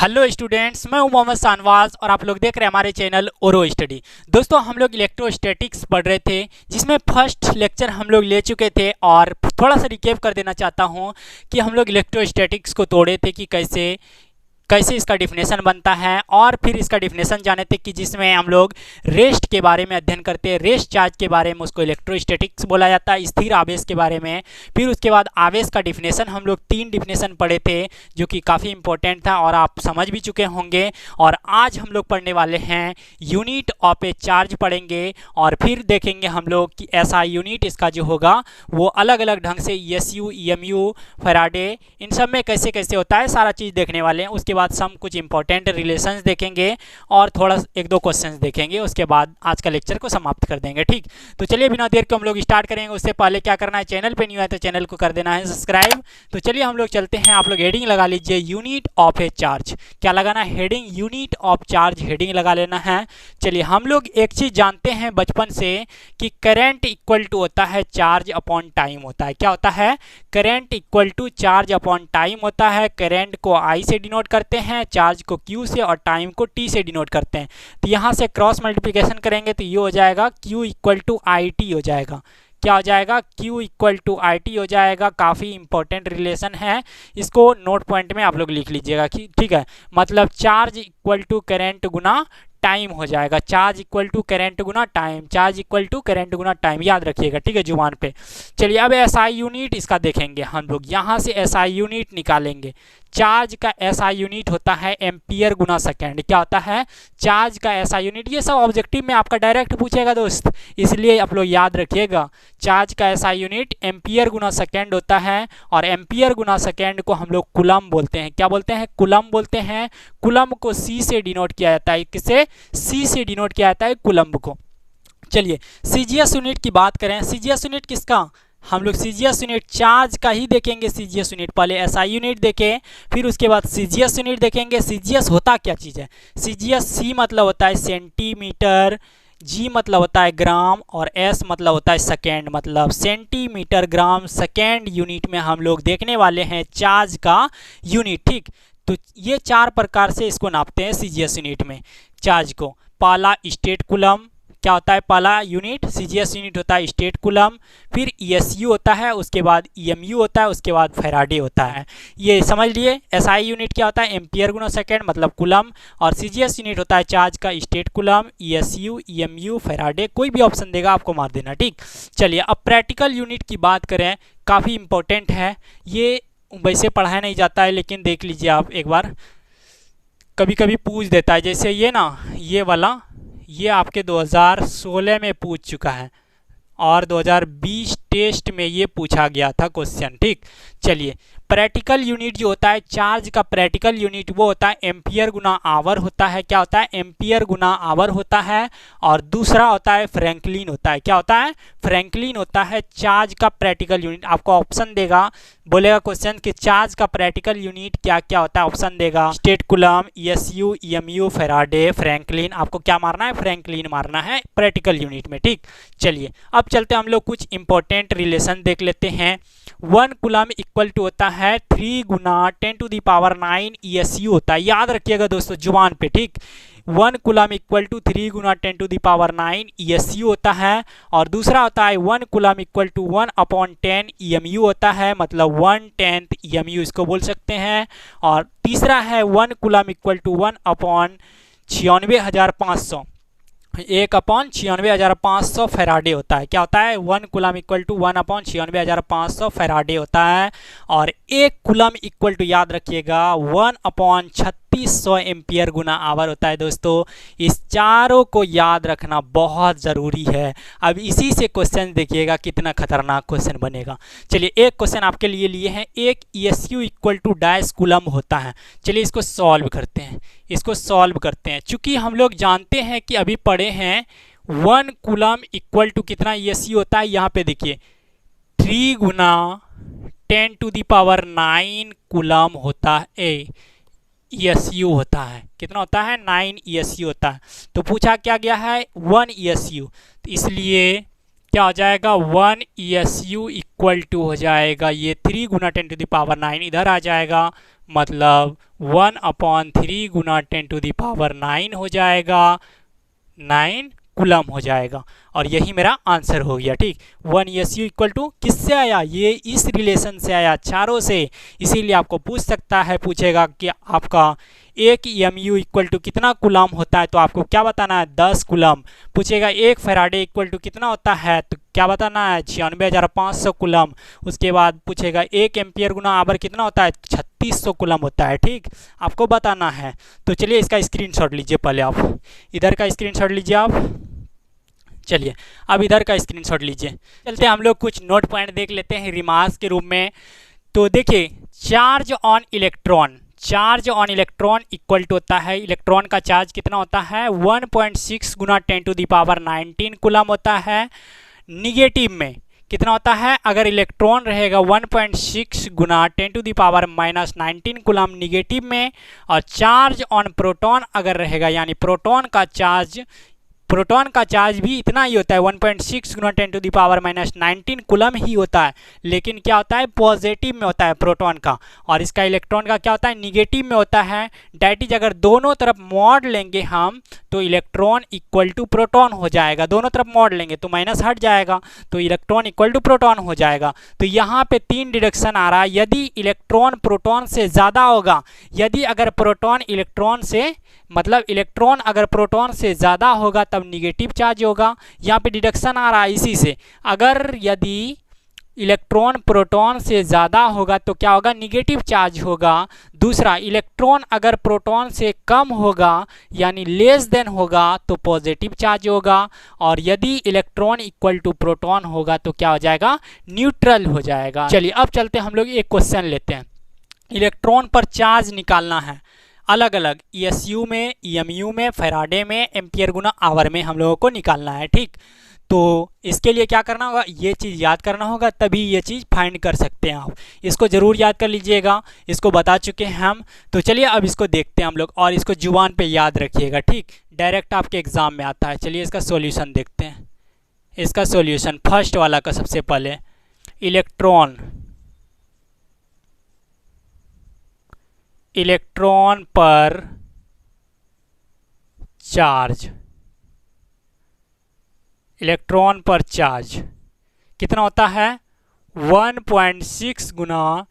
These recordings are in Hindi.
हेलो स्टूडेंट्स, मैं हूं मोहम्मद शाहनवाज और आप लोग देख रहे हैं हमारे चैनल ओरो स्टडी। दोस्तों, हम लोग इलेक्ट्रोस्टैटिक्स पढ़ रहे थे, जिसमें फर्स्ट लेक्चर हम लोग ले चुके थे और थोड़ा सा रिकेप कर देना चाहता हूं कि हम लोग इलेक्ट्रोस्टैटिक्स को तोड़े थे कि कैसे कैसे इसका डिफिनेशन बनता है, और फिर इसका डिफिनेशन जाने थे कि जिसमें हम लोग रेस्ट के बारे में अध्ययन करते हैं। रेस्ट चार्ज के बारे में उसको इलेक्ट्रोस्टैटिक्स बोला जाता है, स्थिर आवेश के बारे में। फिर उसके बाद आवेश का डिफिनेशन हम लोग 3 डिफिनेशन पढ़े थे, जो कि काफ़ी इंपॉर्टेंट था और आप समझ भी चुके होंगे। और आज हम लोग पढ़ने वाले हैं यूनिट ऑफ ए चार्ज पढ़ेंगे, और फिर देखेंगे हम लोग कि ऐसा यूनिट इसका जो होगा वो अलग अलग ढंग से SU, EMU, फैराडे, इन सब में कैसे कैसे होता है, सारा चीज़ देखने वाले हैं। उसके बाद सम कुछ इंपॉर्टेंट रिलेशंस देखेंगे और थोड़ा 1-2 क्वेश्चंस देखेंगे। उसके बाद आज का लेक्चर को समाप्त कर देंगे। ठीक, तो चलिए बिना देर के हम लोग स्टार्ट करेंगे। उससे पहले क्या करना है, चैनल पे न्यू है तो चैनल को कर देना है सब्सक्राइब। तो चलिए हम लोग चलते हैं। आप लोग हेडिंग लगा लीजिए, यूनिट ऑफ ए चार्ज। क्या लगाना है? Heading, unit of charge, heading लगा लेना है। चलिए, हम लोग एक चीज़ जानते हैं बचपन से कि करंट इक्वल टू होता है चार्ज अपॉन टाइम होता है। क्या होता है? Current equal to charge upon time होता है। करंट को I से डिनोट करते हैं, चार्ज को Q से, और टाइम को T से डिनोट करते हैं। तो यहाँ से क्रॉस मल्टीप्लिकेशन करेंगे तो ये हो जाएगा Q इक्वल टू IT हो जाएगा। क्या हो जाएगा? Q इक्वल टू IT हो जाएगा। काफ़ी इंपॉर्टेंट रिलेशन है, इसको नोट पॉइंट में आप लोग लिख लीजिएगा कि ठीक है, मतलब चार्ज इक्वल टू करंट गुना टाइम हो जाएगा। चार्ज इक्वल टू करंट गुना time, charge equal to current गुना टाइम, याद रखिएगा। ठीक है, जुबान पे। चलिए, अब SI यूनिट इसका देखेंगे हम लोग। यहाँ से SI यूनिट निकालेंगे। चार्ज का SI यूनिट होता है एम्पियर गुना सेकेंड। क्या होता है? चार्ज का SI यूनिट। ये सब ऑब्जेक्टिव में आपका डायरेक्ट पूछेगा दोस्त, इसलिए आप लोग याद रखिएगा। चार्ज का SI यूनिट एम्पियर गुना सेकेंड होता है, और एम्पियर गुना सेकेंड को हम लोग कूलम बोलते हैं। क्या बोलते हैं? कूलम बोलते हैं। कूलम को C से डिनोट किया जाता है। किससे? C से डिनोट किया जाता है कूलम को। चलिए, CGS यूनिट की बात करें। CGS यूनिट किसका? हम लोग CGS यूनिट चार्ज का ही देखेंगे। CGS यूनिट, पहले SI यूनिट देखें, फिर उसके बाद CGS यूनिट देखेंगे। CGS होता क्या चीज़ है? CGS, C मतलब होता है सेंटीमीटर, G मतलब होता है ग्राम, और S मतलब होता है सेकेंड। मतलब सेंटीमीटर, ग्राम, सेकेंड यूनिट में हम लोग देखने वाले हैं चार्ज का यूनिट। ठीक, तो ये 4 प्रकार से इसको नापते हैं CGS यूनिट में चार्ज को। पहला स्टेट कूलम। क्या होता है पहला यूनिट? CGS यूनिट होता है स्टेट कूलम। फिर ESU होता है, उसके बाद EMU होता है, उसके बाद फैराडे होता है। ये समझ लिए। SI यूनिट क्या होता है? एम्पियर गुना सेकेंड, मतलब कूलम। और CGS यूनिट होता है चार्ज का state coulomb. ESU, EMU, Faraday, कोई भी ऑप्शन देगा आपको मार देना। ठीक, चलिए, अब प्रैक्टिकल यूनिट की बात करें। काफ़ी इंपॉर्टेंट है ये, वैसे पढ़ाया नहीं जाता है, लेकिन देख लीजिए आप एक बार, कभी कभी पूछ देता है। जैसे ये ना, ये वाला, ये आपके 2016 में पूछ चुका है, और 2020 टेस्ट में ये पूछा गया था क्वेश्चन। ठीक, चलिए, प्रैक्टिकल यूनिट जो होता है चार्ज का, प्रैक्टिकल यूनिट वो होता है एम्पियर गुना आवर होता है। क्या होता है? एम्पियर गुना आवर होता है। और दूसरा होता है फ्रैंकलिन होता है। क्या होता है? फ्रैंकलिन होता है चार्ज का प्रैक्टिकल यूनिट। आपको ऑप्शन देगा, बोलेगा क्वेश्चन कि चार्ज का प्रैक्टिकल यूनिट क्या क्या होता है, ऑप्शन देगा state coulomb, ESU, EMU, Faraday, Franklin. आपको क्या मारना है? फ्रैंकलिन मारना है प्रैक्टिकल यूनिट में। ठीक, चलिए, अब चलते हम लोग कुछ इंपॉर्टेंट रिलेशन देख लेते हैं। 1 कूलम इक्वल टू होता है 3 गुना 10⁹ ESU होता है। याद रखिएगा दोस्तों जुबान पे। ठीक, 1 कूलम इक्वल टू 3 गुना 10⁹ ESU होता है। और दूसरा होता है 1 कूलम इक्वल टू 1/10 EMU होता है, मतलब 1/10 EMU इसको बोल सकते हैं। और तीसरा है 1 कूलम इक्वल टू 1/96,500, 1/96,500 फैराडे होता है। क्या होता है? 1 कूलम इक्वल टू 1/96,500 फैराडे होता है। और 1 कूलम इक्वल टू, याद रखिएगा, 1/3600 एम्पियर गुना आवर होता है। दोस्तों, इस चारों को याद रखना बहुत ज़रूरी है। अब इसी से क्वेश्चन देखिएगा कितना खतरनाक क्वेश्चन बनेगा। चलिए, एक क्वेश्चन आपके लिए लिए हैं। एक ESU equal to dash coulomb होता है। चलिए, इसको सॉल्व करते हैं। इसको सॉल्व करते हैं, चूंकि हम लोग जानते हैं कि अभी पढ़े हैं 1 कूलम इक्वल टू कितना ESU होता है। यहाँ पे देखिए, 3 गुना 10⁹ कूलम होता है, ESU होता है। कितना होता है? 9 ESU होता है। तो पूछा क्या गया है? 1 ESU। तो इसलिए क्या हो जाएगा? 1 ESU इक्वल टू हो जाएगा ये 3 गुना 10 टू द पावर 9 इधर आ जाएगा, मतलब 1/3 गुना 10 टू द पावर 9 हो जाएगा, 9 कूलम हो जाएगा। और यही मेरा आंसर हो गया। ठीक, 1 SU इक्वल टू किससे आया, ये इस रिलेशन से आया, चारों से। इसीलिए आपको पूछ सकता है, पूछेगा कि आपका 1 MU इक्वल टू कितना कूलम होता है, तो आपको क्या बताना है, 10 कूलम। पूछेगा 1 फैराडे इक्वल टू कितना होता है, तो क्या बताना है, 96,500 कूलम। उसके बाद पूछेगा 1 एम्पियर गुना आवर कितना होता है, 3600 कूलम होता है। ठीक, आपको बताना है। तो चलिए इसका स्क्रीनशॉट लीजिए, पहले आप इधर का स्क्रीनशॉट लीजिए आप। चलिए अब इधर का स्क्रीनशॉट लीजिए। चलते हम लोग कुछ नोट पॉइंट देख लेते हैं रिमार्क्स के रूप में। तो देखिए, charge on electron, charge on electron equal to होता है, इलेक्ट्रॉन का चार्ज कितना होता है, 1.6 गुना 10 टू द पावर 19 कूलम होता है। निगेटिव में कितना होता है, अगर इलेक्ट्रॉन रहेगा 1.6 गुना 10 to the power -19 coulomb negative में, और चार्ज ऑन प्रोटॉन अगर रहेगा, यानी प्रोटॉन का चार्ज भी इतना ही होता है, 1.6 गुना 10 टू द पावर -19 कूलम ही होता है। लेकिन क्या होता है, पॉजिटिव में होता है प्रोटॉन का, और इसका इलेक्ट्रॉन का क्या होता है, निगेटिव में होता है। डैट इज अगर दोनों तरफ मॉड लेंगे हम, तो इलेक्ट्रॉन इक्वल टू प्रोटॉन हो जाएगा। दोनों तरफ मॉड लेंगे तो माइनस हट जाएगा, तो इलेक्ट्रॉन इक्वल टू प्रोटॉन हो जाएगा। तो यहाँ पे 3 डिडक्शन आ रहा है। यदि इलेक्ट्रॉन प्रोटॉन से ज़्यादा होगा, यदि अगर प्रोटॉन इलेक्ट्रॉन से, मतलब इलेक्ट्रॉन अगर प्रोटॉन से ज़्यादा होगा तब निगेटिव चार्ज होगा। यहाँ पे डिडक्शन आ रहा है इसी से, अगर यदि इलेक्ट्रॉन प्रोटॉन से ज़्यादा होगा तो क्या होगा, निगेटिव चार्ज होगा। दूसरा, इलेक्ट्रॉन अगर प्रोटॉन से कम होगा यानी लेस देन होगा तो पॉजिटिव चार्ज होगा। और यदि इलेक्ट्रॉन इक्वल टू प्रोटॉन होगा तो क्या हो जाएगा, न्यूट्रल हो जाएगा। चलिए अब चलते हम लोग एक क्वेश्चन लेते हैं। इलेक्ट्रॉन पर चार्ज निकालना है अलग अलग, ESU में, EMU में, फैराडे में, एम्पियर गुना आवर में हम लोगों को निकालना है। ठीक, तो इसके लिए क्या करना होगा, ये चीज़ याद करना होगा, तभी ये चीज़ फाइंड कर सकते हैं आप। इसको ज़रूर याद कर लीजिएगा, इसको बता चुके हैं हम। तो चलिए अब इसको देखते हैं हम लोग, और इसको जुबान पे याद रखिएगा। ठीक, डायरेक्ट आपके एग्ज़ाम में आता है। चलिए इसका सॉल्यूशन देखते हैं। इसका सॉल्यूशन फर्स्ट वाला का सबसे पहले, इलेक्ट्रॉन पर चार्ज, इलेक्ट्रॉन पर चार्ज कितना होता है, 1.6 गुना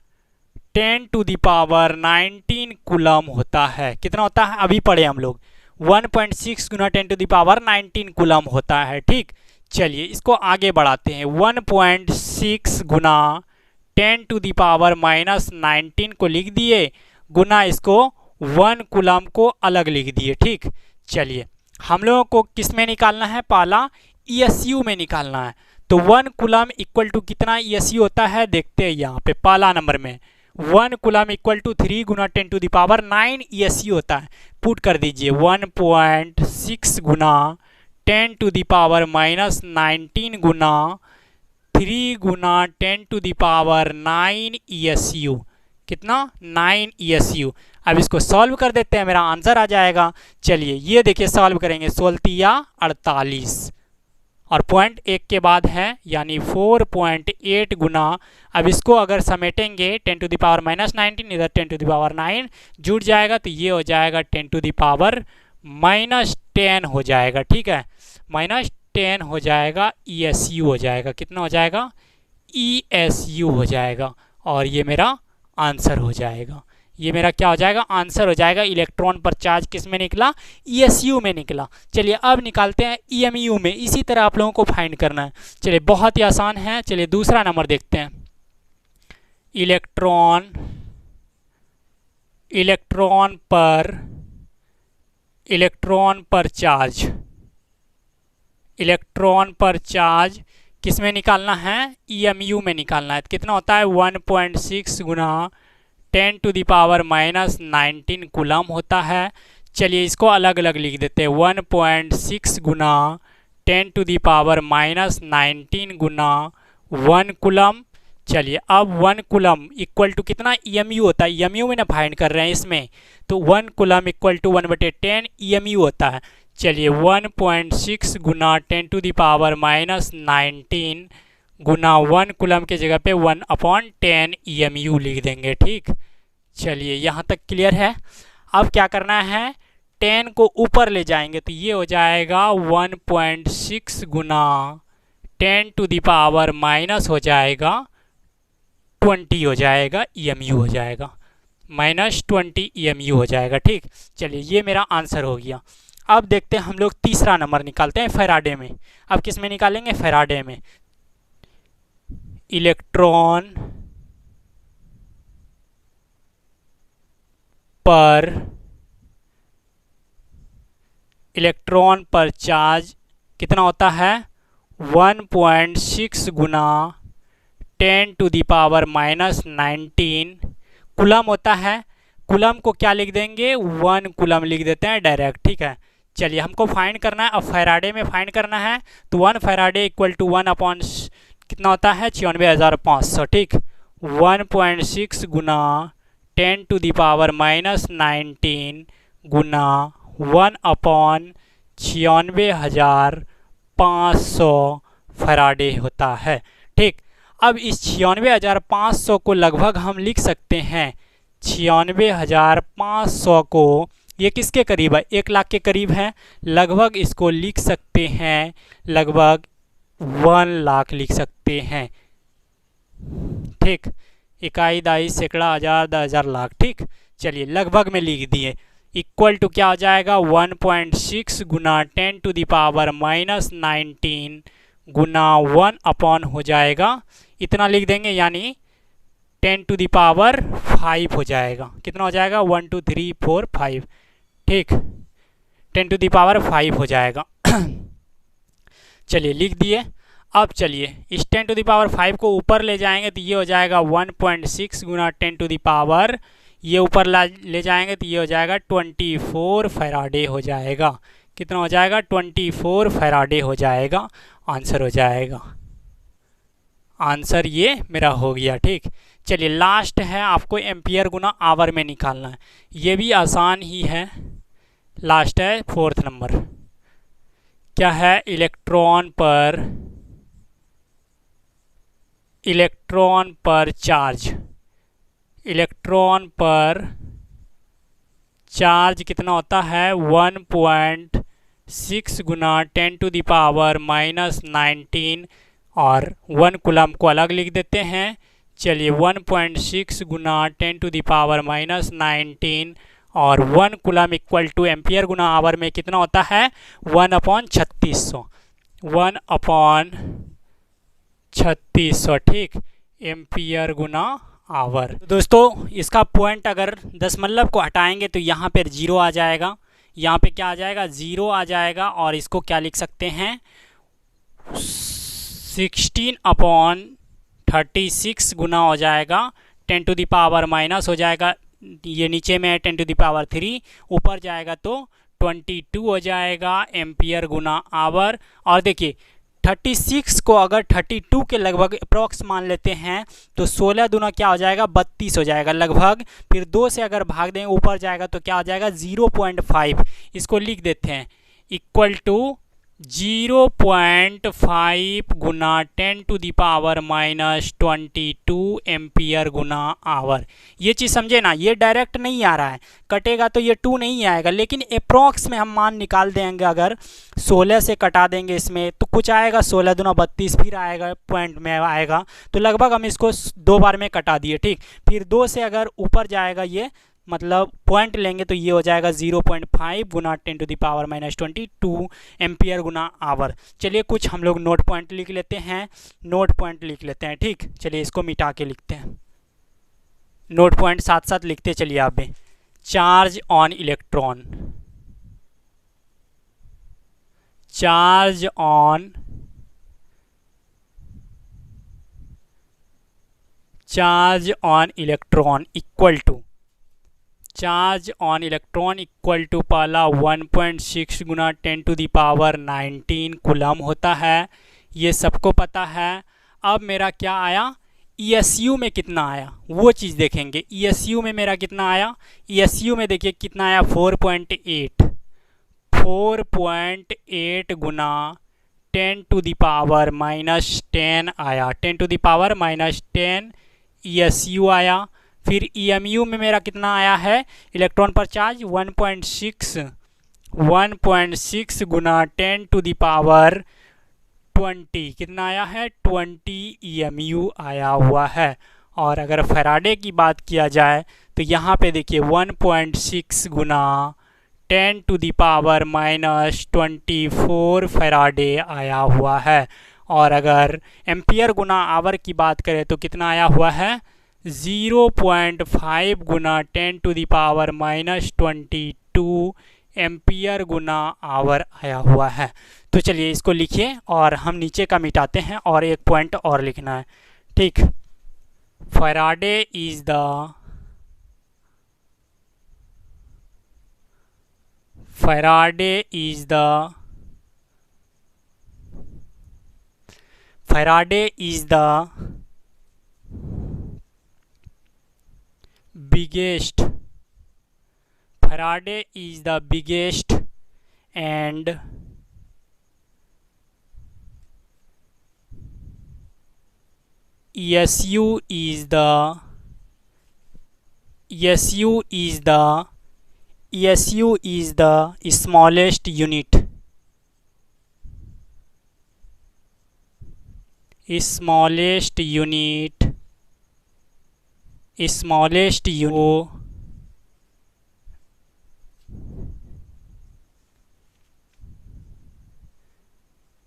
10 टू द पावर 19 कूलम होता है। कितना होता है, अभी पढ़े हम लोग, 1.6 गुना 10 टू द पावर 19 कूलम होता है। ठीक, चलिए इसको आगे बढ़ाते हैं। 1.6 गुना 10 टू द पावर -19 को लिख दिए, गुना इसको 1 कूलम को अलग लिख दिए। ठीक, चलिए हम लोगों को किस में निकालना है, पहला ESU में निकालना है। तो 1 कूलम इक्वल टू कितना ESU होता है, देखते हैं यहाँ पे पहला नंबर में 1 कूलम इक्वल टू 3 गुना 10 टू द पावर 9 ESU होता है। पुट कर दीजिए 1.6 गुना 10 टू द पावर -19 गुना 3 गुना 10 टू द पावर 9 ESU, कितना, 9 ESU। अब इसको सॉल्व कर देते हैं, मेरा आंसर आ जाएगा। चलिए ये देखिए सॉल्व करेंगे, 16 48 और पॉइंट 1 के बाद है, यानी 4.8 गुना। अब इसको अगर समेटेंगे 10 टू द पावर -19, इधर 10 टू द पावर 9 जुड़ जाएगा, तो ये हो जाएगा 10 टू द पावर -10 हो जाएगा। ठीक है, -10 हो जाएगा, ESU हो जाएगा। कितना हो जाएगा, ESU हो जाएगा। और ये मेरा आंसर हो जाएगा। ये मेरा क्या हो जाएगा, आंसर हो जाएगा। इलेक्ट्रॉन पर चार्ज किस में निकला, ESU में निकला। चलिए अब निकालते हैं EMU में। इसी तरह आप लोगों को फाइंड करना है। चलिए बहुत ही आसान है। चलिए दूसरा नंबर देखते हैं। इलेक्ट्रॉन पर चार्ज किस में निकालना है, EMU में निकालना है। कितना होता है, 1.6 गुना 10 टू द पावर -19 कूलम होता है। चलिए इसको अलग अलग लिख देते हैं, 1.6 गुना 10 टू द पावर -19 गुना 1 कूलम। चलिए अब 1 कूलम इक्वल टू कितना, EMU होता है। EMU में ना फाइंड कर रहे हैं इसमें, तो 1 कूलम इक्वल टू 1/10 EMU होता है। चलिए 1.6 गुना 10 टू द पावर -19 गुना 1 कूलम के जगह पे 1/10 EMU लिख देंगे। ठीक, चलिए यहाँ तक क्लियर है। अब क्या करना है, 10 को ऊपर ले जाएंगे तो ये हो जाएगा 1.6 गुना 10 टू द पावर माइनस हो जाएगा 20 हो जाएगा, EMU हो जाएगा, -20 EMU हो जाएगा। ठीक, चलिए ये मेरा आंसर हो गया। अब देखते हैं हम लोग तीसरा नंबर निकालते हैं फैराडे में। अब किस में निकालेंगे, फैराडे में। इलेक्ट्रॉन पर चार्ज कितना होता है, 1.6 गुना 10 टू द पावर -19 कूलम होता है। कूलम को क्या लिख देंगे, 1 कूलम लिख देते हैं डायरेक्ट। ठीक है, चलिए हमको फाइंड करना है। अब फैराडे में फाइंड करना है तो 1 फैराडे इक्वल टू 1 अपॉन कितना होता है, 96,500। ठीक, 1.6 गुना 10 टू द पावर -19 गुना 1 अपॉन 96,500 फैराडे होता है। ठीक, अब इस 96,500 को लगभग हम लिख सकते हैं, 96,500 को ये किसके करीब है, 1 लाख के करीब है। लगभग इसको लिख सकते हैं, लगभग 1 लाख लिख सकते हैं। ठीक, इकाई, दाई, सैकड़ा, हज़ार, 10,000, लाख। ठीक, चलिए लगभग में लिख दिए। इक्वल टू क्या हो जाएगा, 1.6 गुना 10 टू द पावर -19 गुना 1 अपॉन हो जाएगा, इतना लिख देंगे, यानी 10 टू द पावर 5 हो जाएगा। कितना हो जाएगा, 1 2 3 4 5। ठीक, 10 टू द पावर 5 हो जाएगा। चलिए लिख दिए। अब चलिए इस 10 टू द पावर 5 को ऊपर ले जाएंगे तो ये हो जाएगा 1.6 गुना 10 टू द पावर, ये ऊपर ले जाएंगे तो ये हो जाएगा 24 फैराडे हो जाएगा। कितना हो जाएगा, 24 फैराडे हो जाएगा, आंसर हो जाएगा। आंसर ये मेरा हो गया। ठीक, चलिए लास्ट है, आपको एम्पियर गुना आवर में निकालना है। ये भी आसान ही है। लास्ट है 4th नंबर, क्या है, इलेक्ट्रॉन पर चार्ज कितना होता है, 1.6 गुना 10 टू द पावर -19 और 1 कूलम को अलग लिख देते हैं। चलिए 1.6 गुना 10 टू द पावर -19 और 1 कूलम इक्वल टू एम्पियर गुना आवर में कितना होता है, 1/3600, 1/3600। ठीक, एम्पियर गुना आवर। दोस्तों इसका पॉइंट अगर 10 को हटाएंगे तो यहाँ पर 0 आ जाएगा, यहाँ पे क्या आ जाएगा, 0 आ जाएगा। और इसको क्या लिख सकते हैं, 16/36 गुना हो जाएगा 10 टू द पावर माइनस हो जाएगा, ये नीचे में है 10 टू द पावर 3, ऊपर जाएगा तो 22 हो जाएगा एम्पियर गुना आवर। और देखिए 36 को अगर 32 के लगभग अप्रॉक्स मान लेते हैं तो 16 दूना क्या हो जाएगा, 32 हो जाएगा लगभग। फिर 2 से अगर भाग दें ऊपर जाएगा तो क्या हो जाएगा, 0.5। इसको लिख देते हैं, इक्वल टू 0.5 गुना 10 टू द पावर -22 एम्पियर गुना आवर। ये चीज़ समझे ना, ये डायरेक्ट नहीं आ रहा है, कटेगा तो ये 2 नहीं आएगा, लेकिन अप्रॉक्स में हम मान निकाल देंगे। अगर 16 से कटा देंगे इसमें तो कुछ आएगा, 16 दूना 32 फिर आएगा, पॉइंट में आएगा, तो लगभग हम इसको 2 बार में कटा दिए। ठीक, फिर 2 से अगर ऊपर जाएगा ये मतलब पॉइंट लेंगे तो ये हो जाएगा 0.5 गुना 10 टू द पावर -22 एम्पियर गुना आवर। चलिए कुछ हम लोग नोट पॉइंट लिख लेते हैं, ठीक, चलिए इसको मिटा के लिखते हैं, नोट पॉइंट साथ साथ लिखते चलिए आप भी। Charge on electron, equal to पहला 1.6 गुना 10 टू द पावर 19 कूलम होता है, ये सबको पता है। अब मेरा क्या आया, ESU में कितना आया वो चीज़ देखेंगे। ESU में मेरा कितना आया, ESU में देखिए कितना आया, 4.8 गुना 10⁻⁻10 आया, 10⁻⁻10 ESU आया। फिर EMU में मेरा कितना आया है इलेक्ट्रॉन पर चार्ज 1.6 गुना 10⁻20 कितना आया है 20 EMU आया हुआ है। और अगर फैराडे की बात किया जाए तो यहाँ पे देखिए 1.6 गुना 10⁻⁻24 फैराडे आया हुआ है। और अगर एम्पियर गुना आवर की बात करें तो कितना आया हुआ है 0.5 गुना 10⁻⁻22 एम्पियर गुना आवर आया हुआ है। तो चलिए इसको लिखिए और हम नीचे का मिटाते हैं और एक पॉइंट और लिखना है, ठीक। Faraday is the biggest and ESU is the smallest unit.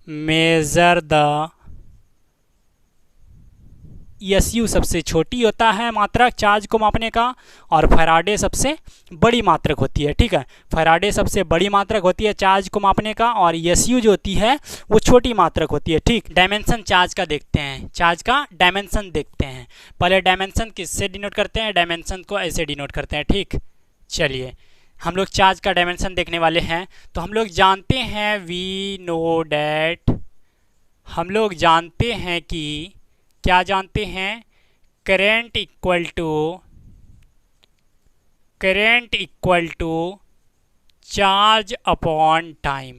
Measure the ESU सबसे छोटी होता है मात्रक चार्ज को मापने का और फैराडे सबसे बड़ी मात्रक होती है, ठीक है। फैराडे सबसे बड़ी मात्रक होती है चार्ज को मापने का और ESU जो होती है वो छोटी मात्रक होती है, ठीक। डायमेंशन चार्ज का देखते हैं, चार्ज का डायमेंशन देखते हैं। पहले डायमेंशन किससे डिनोट करते हैं, डायमेंशन को ऐसे डिनोट करते हैं, ठीक। चलिए हम लोग चार्ज का डायमेंशन देखने वाले हैं। तो हम लोग जानते हैं हम लोग जानते हैं कि क्या जानते हैं current equal to charge upon time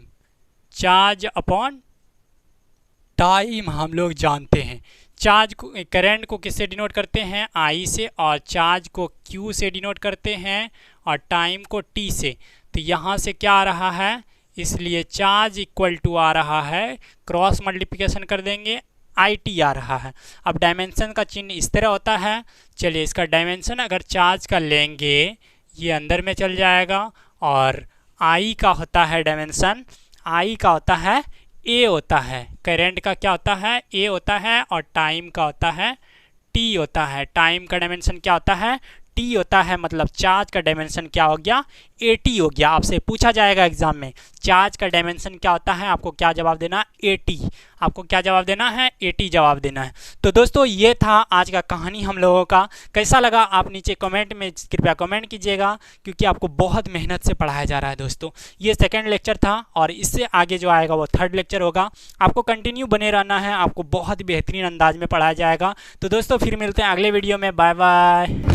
हम लोग जानते हैं। चार्ज को करंट को किससे डिनोट करते हैं I से, और चार्ज को Q से डिनोट करते हैं और टाइम को T से। तो यहाँ से क्या आ रहा है, इसलिए चार्ज इक्वल टू आ रहा है, क्रॉस मल्टीप्लिकेशन कर देंगे IT आ रहा है। अब डायमेंशन का चिन्ह इस तरह होता है। चलिए इसका डायमेंशन अगर चार्ज का लेंगे ये अंदर में चल जाएगा और I का होता है डायमेंशन, I का होता है A होता है, करंट का क्या होता है A होता है और टाइम का होता है T होता है। टाइम का डायमेंशन क्या होता है T होता है, मतलब चार्ज का डायमेंशन क्या हो गया AT हो गया। आपसे पूछा जाएगा एग्जाम में चार्ज का डायमेंशन क्या होता है, आपको क्या जवाब देना AT, आपको क्या जवाब देना है AT जवाब देना है। तो दोस्तों ये था आज का कहानी हम लोगों का। कैसा लगा आप नीचे कमेंट में कृपया कमेंट कीजिएगा, क्योंकि आपको बहुत मेहनत से पढ़ाया जा रहा है दोस्तों। ये सेकंड लेक्चर था और इससे आगे जो आएगा वो थर्ड लेक्चर होगा। आपको कंटिन्यू बने रहना है, आपको बहुत बेहतरीन अंदाज में पढ़ाया जाएगा। तो दोस्तों फिर मिलते हैं अगले वीडियो में, बाय बाय।